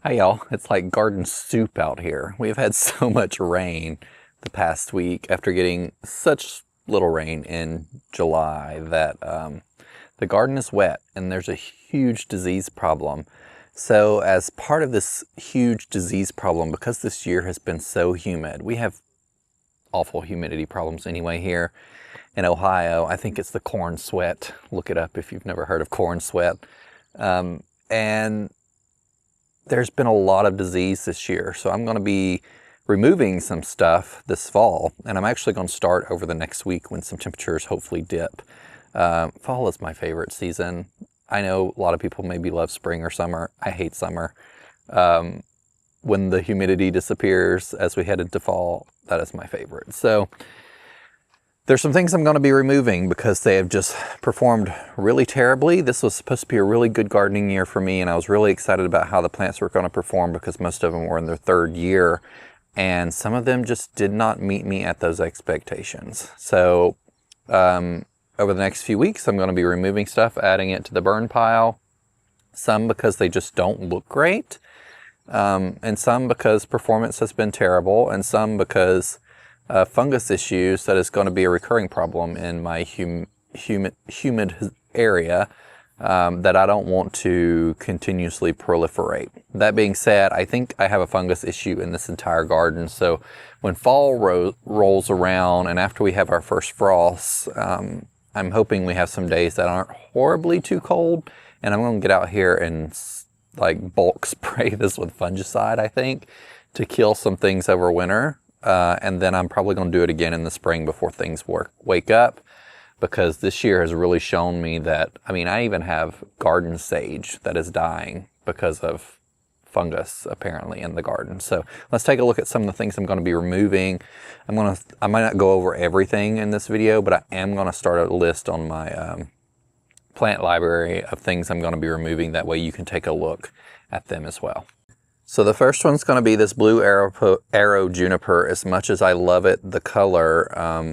Hi y'all, it's like garden soup out here. We've had so much rain the past week after getting such little rain in July that the garden is wet and there's a huge disease problem. So as part of this huge disease problem, because this year has been so humid, we have awful humidity problems anyway here in Ohio. I think it's the corn sweat. Look it up if you've never heard of corn sweat. And there's been a lot of disease this year, so I'm going to be removing some stuff this fall, and I'm actually going to start over the next week when some temperatures hopefully dip. Fall is my favorite season. I know a lot of people maybe love spring or summer. I hate summer. When the humidity disappears as we head into fall, that is my favorite. So there's some things I'm going to be removing because they have just performed really terribly. This was supposed to be a really good gardening year for me, and I was really excited about how the plants were going to perform because most of them were in their third year, and some of them just did not meet me at those expectations. So over the next few weeks, I'm going to be removing stuff, adding it to the burn pile, some because they just don't look great, and some because performance has been terrible, and some because fungus issues that is going to be a recurring problem in my humid area that I don't want to continuously proliferate. That being said, I think I have a fungus issue in this entire garden. So when fall rolls around and after we have our first frosts, I'm hoping we have some days that aren't horribly too cold, and I'm going to get out here and like bulk spray this with fungicide, I think, to kill some things over winter. And then I'm probably going to do it again in the spring before things wake up, because this year has really shown me that, I mean, I even have garden sage that is dying because of fungus apparently in the garden. So let's take a look at some of the things I'm going to be removing. I might not go over everything in this video, but I am going to start a list on my plant library of things I'm going to be removing. That way you can take a look at them as well. So the first one's going to be this blue arrow juniper. As much as I love it, the color,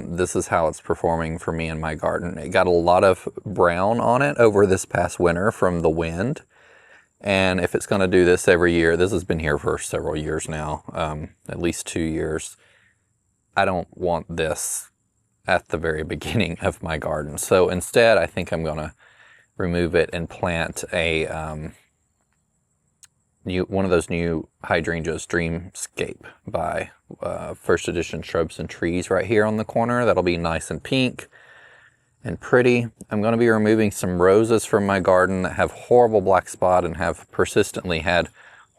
this is how it's performing for me in my garden. It got a lot of brown on it over this past winter from the wind. And if it's going to do this every year, this has been here for several years now, at least 2 years. I don't want this at the very beginning of my garden. So instead, I think I'm going to remove it and plant a one of those new hydrangeas, Dreamscape by first edition Shrubs and Trees right here on the corner. That'll be nice and pink and pretty. I'm going to be removing some roses from my garden that have horrible black spot and have persistently had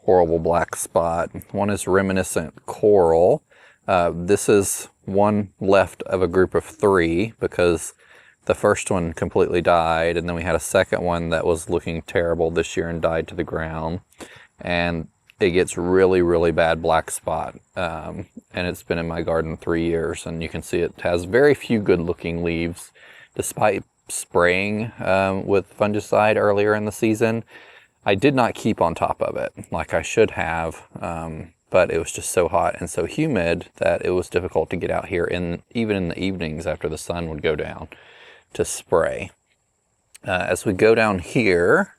horrible black spot. One is Reminiscent Coral. This is one left of a group of 3 because the first one completely died, and then we had a second one that was looking terrible this year and died to the ground. And it gets really, really bad black spot. And it's been in my garden 3 years, and you can see it has very few good looking leaves. Despite spraying with fungicide earlier in the season, I did not keep on top of it like I should have, but it was just so hot and so humid that it was difficult to get out here, even in the evenings after the sun would go down, to spray. As we go down here,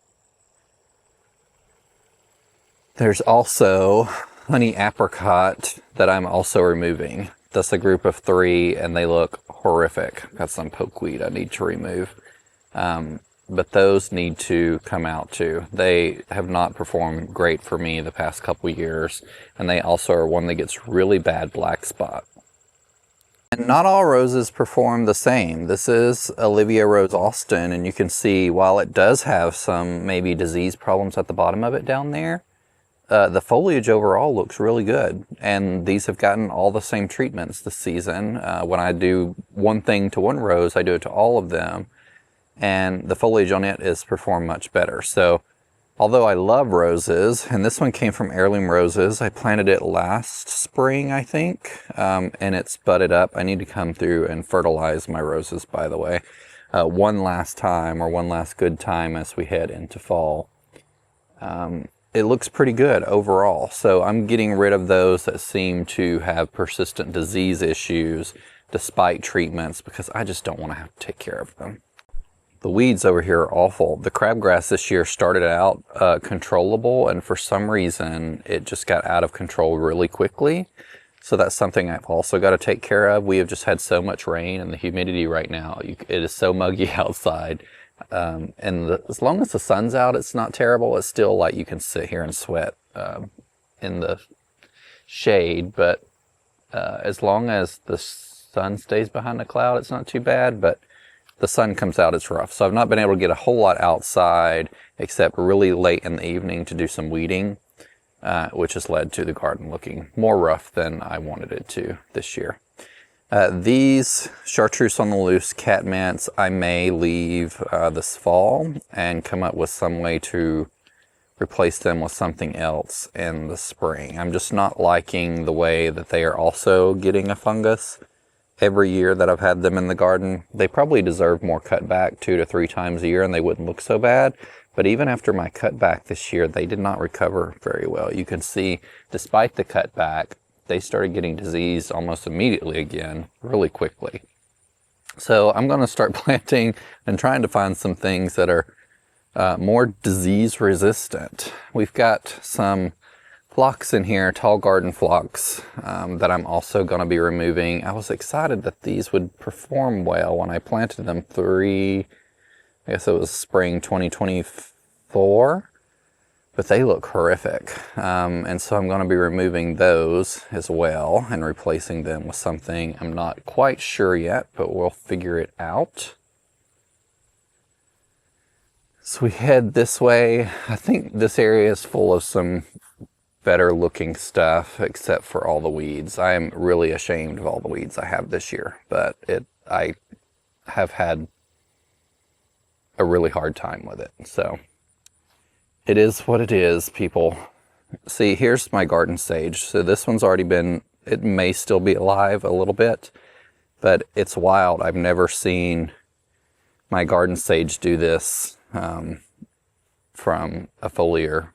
there's also honey apricot that I'm also removing. That's a group of 3, and they look horrific. Got some pokeweed I need to remove. But those need to come out too. They have not performed great for me the past couple years, and they also are one that gets really bad black spot. And not all roses perform the same. This is Olivia Rose Austin, and you can see while it does have some maybe disease problems at the bottom of it down there, the foliage overall looks really good, and these have gotten all the same treatments this season. When I do one thing to one rose, I do it to all of them, and the foliage on it is performed much better. So although I love roses, and this one came from Heirloom Roses, I planted it last spring, I think, and it's budded up. I need to come through and fertilize my roses, by the way, one last time, or one last good time as we head into fall. It looks pretty good overall. So I'm getting rid of those that seem to have persistent disease issues despite treatments, because I just don't want to have to take care of them. The weeds over here are awful. The crabgrass this year started out controllable, and for some reason it just got out of control really quickly. So that's something I've also got to take care of. We have just had so much rain and the humidity right now. It is so muggy outside. As long as the sun's out, it's not terrible. It's still like you can sit here and sweat in the shade, but as long as the sun stays behind the cloud, it's not too bad. But the sun comes out, it's rough. So I've not been able to get a whole lot outside except really late in the evening to do some weeding, which has led to the garden looking more rough than I wanted it to this year. These chartreuse on the loose catmints I may leave this fall and come up with some way to replace them with something else in the spring. I'm just not liking the way that they are also getting a fungus every year that I've had them in the garden. They probably deserve more cutback 2 to 3 times a year and they wouldn't look so bad. But even after my cutback this year, they did not recover very well. You can see, despite the cutback, they started getting diseased almost immediately again, really quickly. So I'm going to start planting and trying to find some things that are more disease resistant. We've got some phlox in here, tall garden phlox, that I'm also going to be removing. I was excited that these would perform well when I planted them I guess it was spring 2024, but they look horrific. And so I'm going to be removing those as well and replacing them with something. I'm not quite sure yet, but we'll figure it out. So we head this way. I think this area is full of some better looking stuff, except for all the weeds. I am really ashamed of all the weeds I have this year, but I have had a really hard time with it. So it is what it is, people. See, here's my garden sage. So this one's already been, it may still be alive a little bit, but it's wild. I've never seen my garden sage do this from a foliar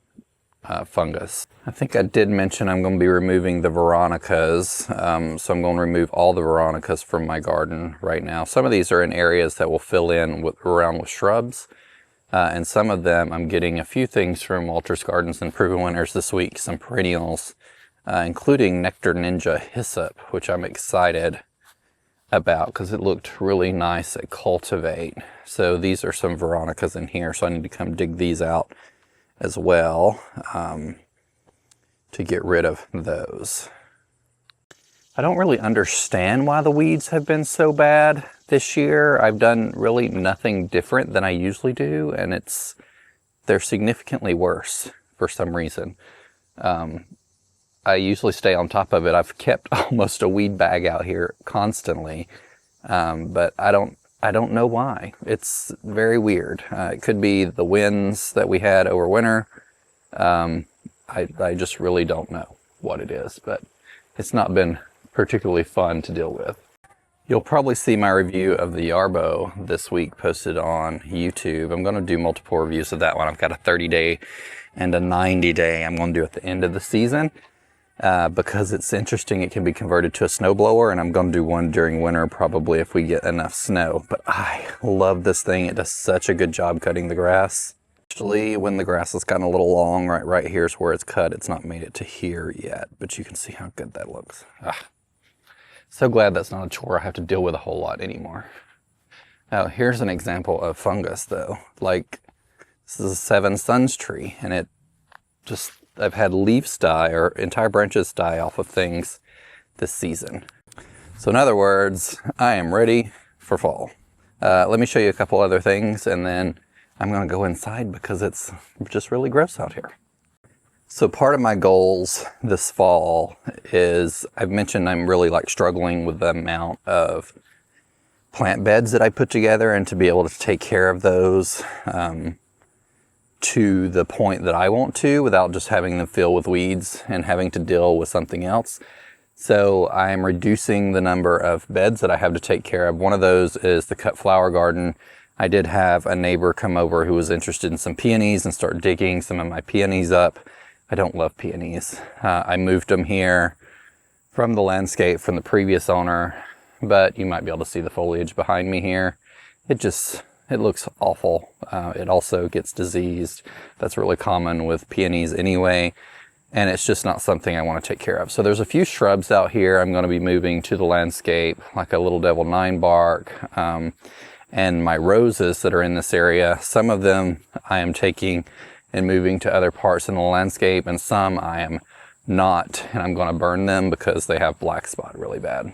fungus. I think I did mention I'm going to be removing the Veronicas, so I'm going to remove all the Veronicas from my garden right now. Some of these are in areas that will fill in around with shrubs, and some of them I'm getting a few things from Walter's Gardens and Proven Winners this week, some perennials, including 𝗩𝗜𝗗𝗘𝗢𝗍, which I'm excited about because it looked really nice at Cultivate. So these are some Veronicas in here, so I need to come dig these out as well to get rid of those. I don't really understand why the weeds have been so bad this year. I've done really nothing different than I usually do, and they're significantly worse for some reason. I usually stay on top of it. I've kept almost a weed bag out here constantly, but I don't know why. It's very weird. It could be the winds that we had over winter. I just really don't know what it is, but it's not been particularly fun to deal with. You'll probably see my review of the Yarbo this week posted on YouTube. I'm going to do multiple reviews of that one. I've got a 30-day and a 90-day I'm going to do at the end of the season. Because it's interesting, it can be converted to a snowblower, and I'm going to do one during winter probably if we get enough snow. But I love this thing. It does such a good job cutting the grass. Actually, when the grass is kind of a little long, right here's where it's cut. It's not made it to here yet, but you can see how good that looks. So glad that's not a chore I have to deal with a whole lot anymore. Now, here's an example of fungus though. Like, this is a 𝗍𝗛𝗓𝗧 tree, and it just, I've had leaves die or entire branches die off of things this season. So in other words, I am ready for fall. Let me show you a couple other things, and then I'm going to go inside because it's just really gross out here. So part of my goals this fall is, I've mentioned I'm really struggling with the amount of plant beds that I put together, and to be able to take care of those to the point that I want to without just having them fill with weeds and having to deal with something else. So I'm reducing the number of beds that I have to take care of. One of those is the cut flower garden. I did have a neighbor come over who was interested in some peonies and start digging some of my peonies up. I don't love peonies. I moved them here from the landscape from the previous owner, but you might be able to see the foliage behind me here. It just it looks awful. It also gets diseased. That's really common with peonies anyway, and it's just not something I want to take care of. So there's a few shrubs out here I'm going to be moving to the landscape, like a little devil nine bark, and my roses that are in this area. Some of them I am taking and moving to other parts in the landscape, and some I am not, and I'm going to burn them because they have black spot really bad.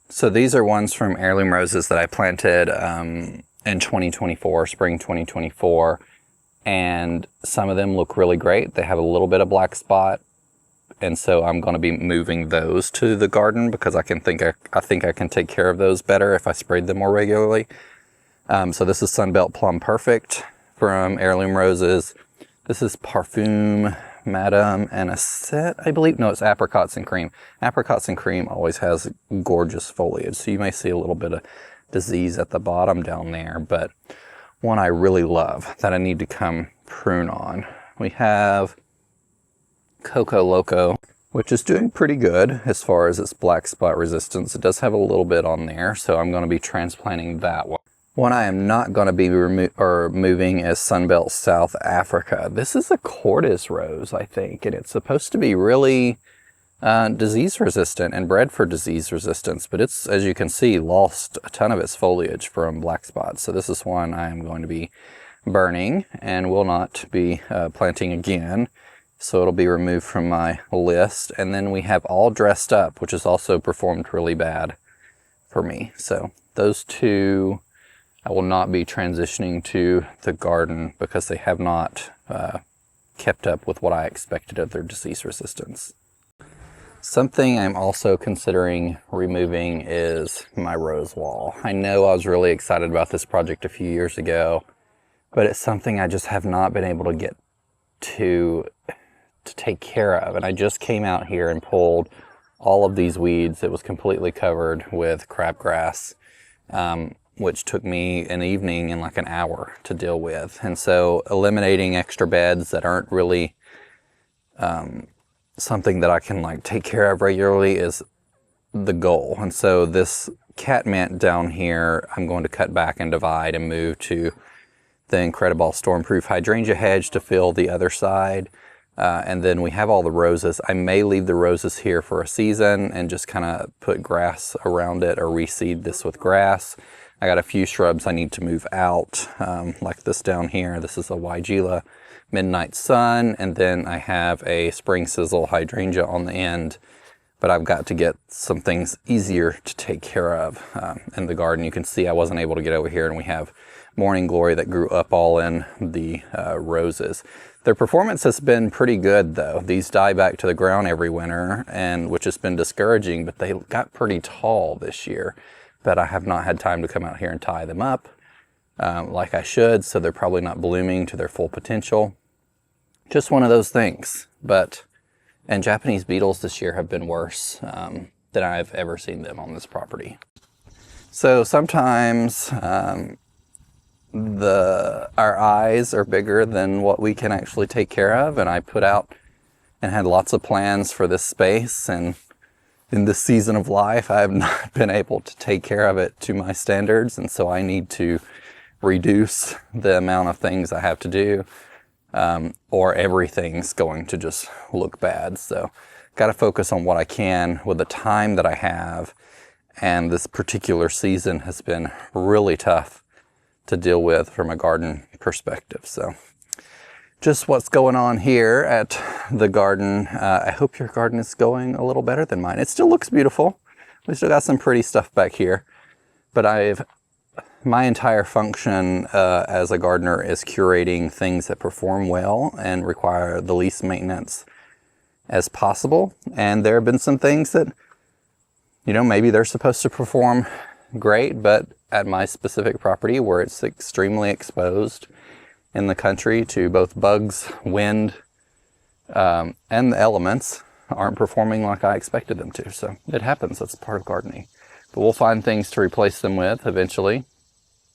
So these are ones from heirloom roses that I planted in 2024, spring 2024, and some of them look really great. They have a little bit of black spot, and so I'm going to be moving those to the garden because I think I can take care of those better if I sprayed them more regularly. So this is Sunbelt Plum Perfect from heirloom roses. This is Parfum Madame and a set, I believe. No, it's Apricots and Cream. Apricots and Cream always has gorgeous foliage, so you may see a little bit of disease at the bottom down there, but one I really love that I need to come prune on. We have Coco Loco, which is doing pretty good as far as its black spot resistance. It does have a little bit on there, so I'm going to be transplanting that one. One I am not going to be moving is Sunbelt South Africa. This is a Cordes rose, I think, and it's supposed to be really disease resistant and bred for disease resistance, but it's, as you can see, lost a ton of its foliage from black spots. So this is one I am going to be burning and will not be planting again. So it'll be removed from my list. And then we have All Dressed Up, which has also performed really bad for me. So those two I will not be transitioning to the garden because they have not kept up with what I expected of their disease resistance. Something I'm also considering removing is my rose wall. I know I was really excited about this project a few years ago, but it's something I just have not been able to get to take care of. And I just came out here and pulled all of these weeds. It was completely covered with crabgrass, which took me an evening and like an hour to deal with. And so eliminating extra beds that aren't really something that I can like take care of regularly is the goal. And so this catmint down here, I'm going to cut back and divide and move to the Incredible Stormproof hydrangea hedge to fill the other side. And then we have all the roses. I may leave the roses here for a season and just kind of put grass around it or reseed this with grass. I got a few shrubs I need to move out, like this down here. This is a Weigela Midnight Sun, and then I have a Spring Sizzle hydrangea on the end, but I've got to get some things easier to take care of in the garden. You can see I wasn't able to get over here, and we have Morning Glory that grew up all in the roses. Their performance has been pretty good though. These die back to the ground every winter, and which has been discouraging, but they got pretty tall this year. But I have not had time to come out here and tie them up like I should, so they're probably not blooming to their full potential. Just one of those things. And Japanese beetles this year have been worse than I've ever seen them on this property. So sometimes our eyes are bigger than what we can actually take care of, and I put out and had lots of plans for this space, and in this season of life, I have not been able to take care of it to my standards, and so I need to reduce the amount of things I have to do, or everything's going to just look bad. So got to focus on what I can with the time that I have, and this particular season has been really tough to deal with from a garden perspective. So just what's going on here at the garden. I hope your garden is going a little better than mine. It still looks beautiful. We still got some pretty stuff back here, but my entire function as a gardener is curating things that perform well and require the least maintenance as possible. And there have been some things that, maybe they're supposed to perform great, but at my specific property where it's extremely exposed in the country to both bugs, wind, and the elements, aren't performing like I expected them to. So it happens. That's part of gardening. But we'll find things to replace them with eventually.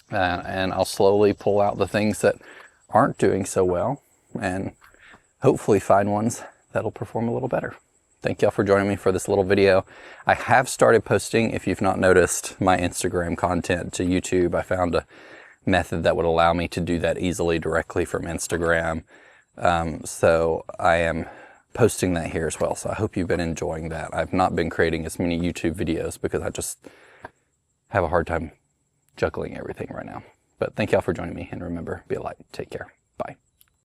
And I'll slowly pull out the things that aren't doing so well and hopefully find ones that'll perform a little better. Thank y'all for joining me for this little video. I have started posting, if you've not noticed, my Instagram content to YouTube. I found method that would allow me to do that easily directly from Instagram. So I am posting that here as well. So I hope you've been enjoying that. I've not been creating as many YouTube videos because I just have a hard time juggling everything right now. But thank y'all for joining me, and remember, be a light. Take care. Bye.